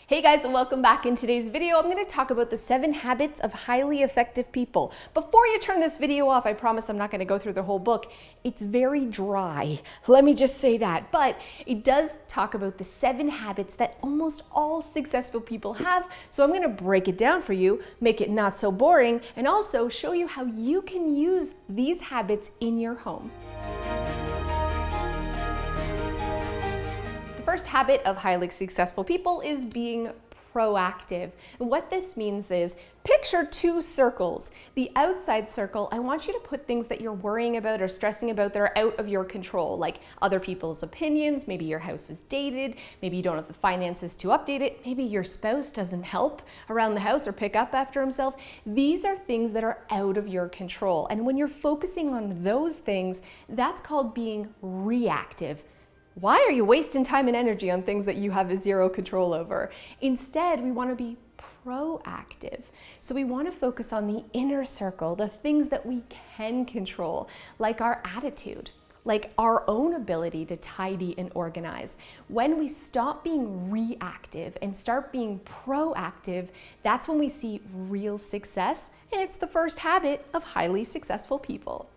Hey guys, welcome back. In today's video, I'm going to talk about the 7 habits of highly effective people. Before you turn this video off, I promise I'm not going to go through the whole book. It's very dry. Let me just say that. But it does talk about the 7 habits that almost all successful people have. So I'm going to break it down for you, make it not so boring, and also show you how you can use these habits in your home. The first habit of highly successful people is being proactive. And what this means is, picture 2 circles. The outside circle, I want you to put things that you're worrying about or stressing about that are out of your control, like other people's opinions, maybe your house is dated, maybe you don't have the finances to update it, maybe your spouse doesn't help around the house or pick up after himself. These are things that are out of your control. And when you're focusing on those things, that's called being reactive. Why are you wasting time and energy on things that you have 0 control over? Instead, we want to be proactive. So we want to focus on the inner circle, the things that we can control, like our attitude, like our own ability to tidy and organize. When we stop being reactive and start being proactive, that's when we see real success, and it's the first habit of highly successful people.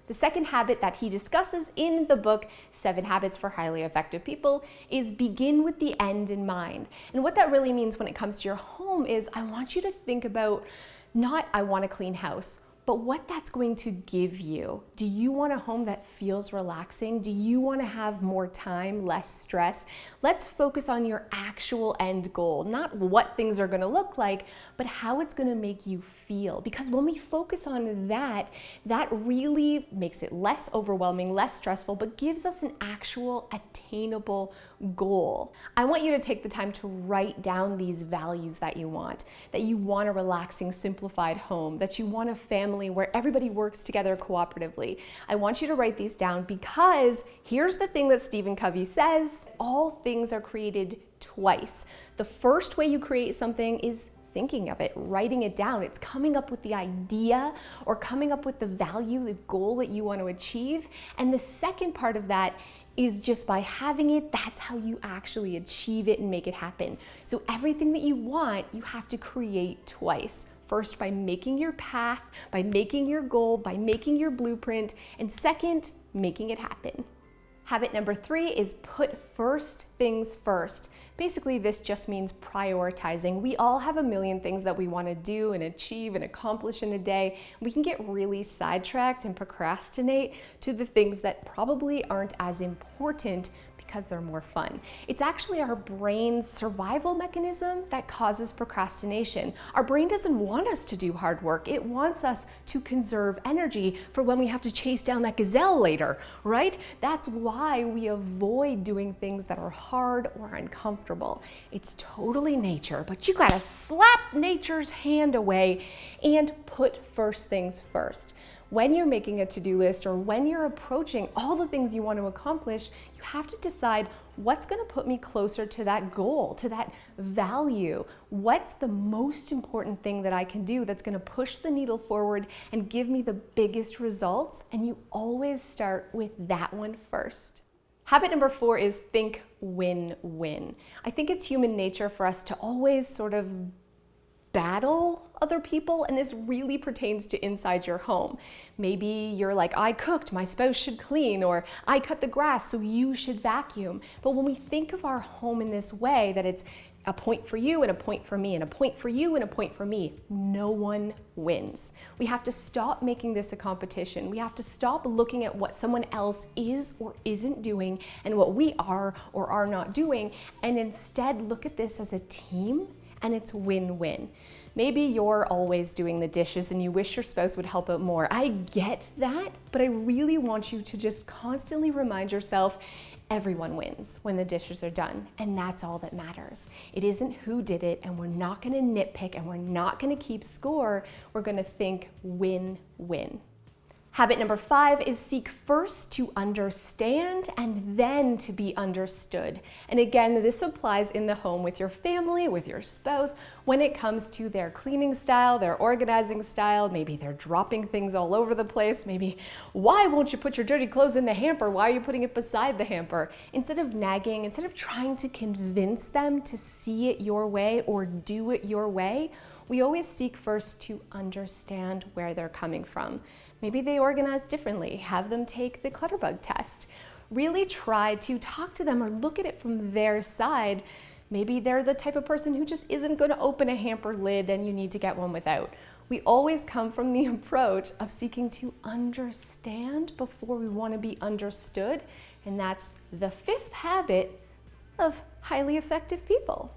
The second habit that he discusses in the book, 7 Habits for Highly Effective People, is begin with the end in mind. And what that really means when it comes to your home is, I want you to think about not, I want a clean house, but what that's going to give you. Do you want a home that feels relaxing? Do you want to have more time, less stress? Let's focus on your actual end goal, not what things are going to look like, but how it's going to make you feel. Because when we focus on that, that really makes it less overwhelming, less stressful, but gives us an actual attainable goal. I want you to take the time to write down these values that you want a relaxing, simplified home, that you want a family where everybody works together cooperatively. I want you to write these down because here's the thing that Stephen Covey says: all things are created twice. The first way you create something is thinking of it, writing it down. It's coming up with the idea or coming up with the value, the goal that you want to achieve. And the second part of that is just by having it, that's how you actually achieve it and make it happen. So everything that you want, you have to create twice. First, by making your path, by making your goal, by making your blueprint, and second, making it happen. Habit number 3 is put first things first. Basically, this just means prioritizing. We all have a million things that we want to do and achieve and accomplish in a day. We can get really sidetracked and procrastinate to the things that probably aren't as important because they're more fun. It's actually our brain's survival mechanism that causes procrastination. Our brain doesn't want us to do hard work. It wants us to conserve energy for when we have to chase down that gazelle later, right? That's why we avoid doing things that are hard or uncomfortable. It's totally nature, but you gotta slap nature's hand away and put first things first. When you're making a to-do list or when you're approaching all the things you want to accomplish, you have to decide what's going to put me closer to that goal, to that value. What's the most important thing that I can do that's going to push the needle forward and give me the biggest results? And you always start with that one first. Habit number 4 is think win-win. I think it's human nature for us to always sort of battle other people, and this really pertains to inside your home. Maybe you're like, I cooked, my spouse should clean, or I cut the grass, so you should vacuum. But when we think of our home in this way, that it's a point for you and a point for me and a point for you and a point for me, no one wins. We have to stop making this a competition. We have to stop looking at what someone else is or isn't doing and what we are or are not doing, and instead look at this as a team, and it's win-win. Maybe you're always doing the dishes and you wish your spouse would help out more. I get that, but I really want you to just constantly remind yourself everyone wins when the dishes are done, and that's all that matters. It isn't who did it, and we're not gonna nitpick and we're not gonna keep score. We're gonna think win-win. Habit number 5 is seek first to understand and then to be understood. And again, this applies in the home with your family, with your spouse, when it comes to their cleaning style, their organizing style, maybe they're dropping things all over the place, maybe why won't you put your dirty clothes in the hamper? Why are you putting it beside the hamper? Instead of nagging, instead of trying to convince them to see it your way or do it your way, we always seek first to understand where they're coming from. Maybe they organize differently. Have them take the Clutterbug test. Really try to talk to them or look at it from their side. Maybe they're the type of person who just isn't going to open a hamper lid and you need to get one without. We always come from the approach of seeking to understand before we want to be understood. And that's the 5th habit of highly effective people.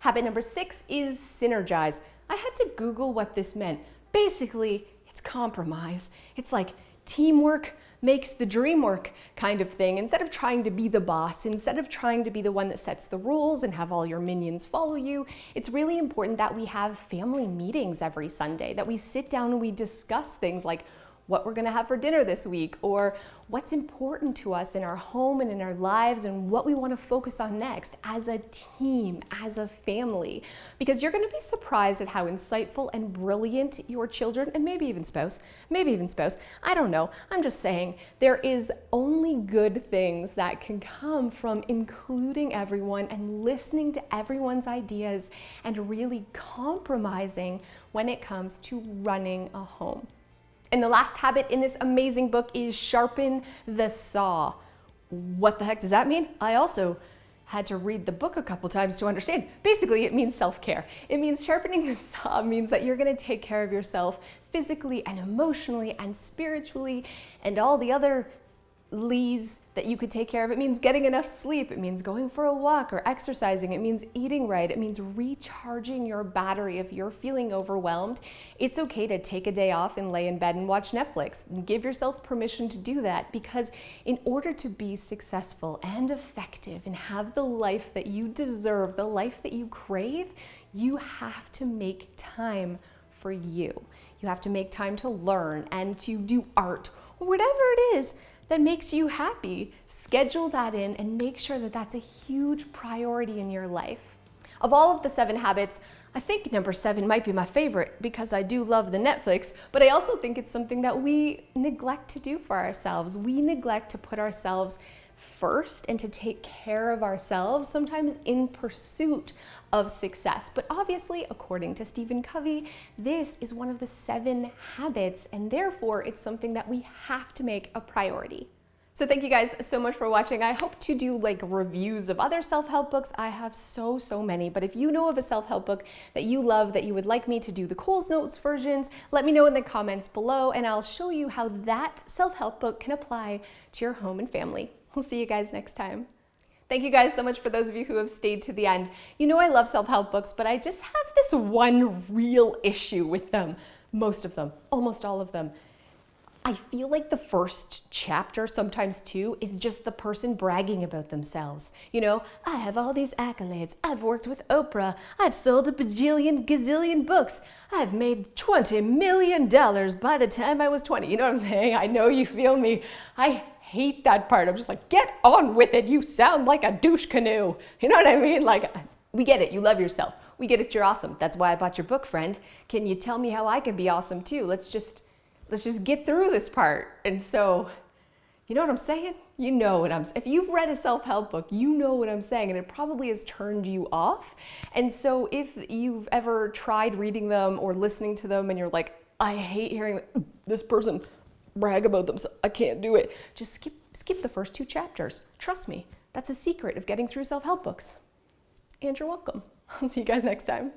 Habit number 6 is synergize. I had to Google what this meant. Basically, it's compromise. It's like teamwork makes the dream work kind of thing. Instead of trying to be the boss, instead of trying to be the one that sets the rules and have all your minions follow you, it's really important that we have family meetings every Sunday, that we sit down and we discuss things like what we're gonna have for dinner this week, or what's important to us in our home and in our lives and what we wanna focus on next as a team, as a family. Because you're gonna be surprised at how insightful and brilliant your children, and maybe even spouse, I don't know, I'm just saying, there is only good things that can come from including everyone and listening to everyone's ideas and really compromising when it comes to running a home. And the last habit in this amazing book is Sharpen the Saw. What the heck does that mean? I also had to read the book a couple times to understand. Basically, it means self-care. It means sharpening the saw means that you're gonna take care of yourself physically and emotionally and spiritually and all the other lees that you could take care of. It means getting enough sleep. It means going for a walk or exercising. It means eating right. It means recharging your battery if you're feeling overwhelmed. It's okay to take a day off and lay in bed and watch Netflix. Give yourself permission to do that, because in order to be successful and effective and have the life that you deserve, the life that you crave, you have to make time for you. You have to make time to learn and to do art or whatever it is that makes you happy. Schedule that in and make sure that that's a huge priority in your life. Of all of the 7 habits, I think number 7 might be my favorite because I do love the Netflix, but I also think it's something that we neglect to do for ourselves. We neglect to put ourselves first and to take care of ourselves, sometimes in pursuit of success. But obviously, according to Stephen Covey, this is one of the 7 habits, and therefore it's something that we have to make a priority. So thank you guys so much for watching. I hope to do like reviews of other self-help books. I have so many, but if you know of a self-help book that you love, that you would like me to do the Coles Notes versions, let me know in the comments below and I'll show you how that self-help book can apply to your home and family. We'll see you guys next time. Thank you guys so much for those of you who have stayed to the end. You know I love self-help books, but I just have this one real issue with them. Most of them, almost all of them. I feel like the first chapter, sometimes 2, is just the person bragging about themselves. You know, I have all these accolades. I've worked with Oprah. I've sold a bajillion, gazillion books. I've made $20 million by the time I was 20. You know what I'm saying? I know you feel me. I hate that part. I'm just like, get on with it. You sound like a douche canoe. You know what I mean? Like, we get it. You love yourself. We get it. You're awesome. That's why I bought your book, friend. Can you tell me how I can be awesome too? Let's just get through this part. And so, you know what I'm saying? You know what I'm saying. If you've read a self-help book, you know what I'm saying, and it probably has turned you off. And so if you've ever tried reading them or listening to them and you're like, I hate hearing this person brag about themselves, I can't do it, just skip the first 2 chapters. Trust me, that's a secret of getting through self-help books. And you're welcome. I'll see you guys next time.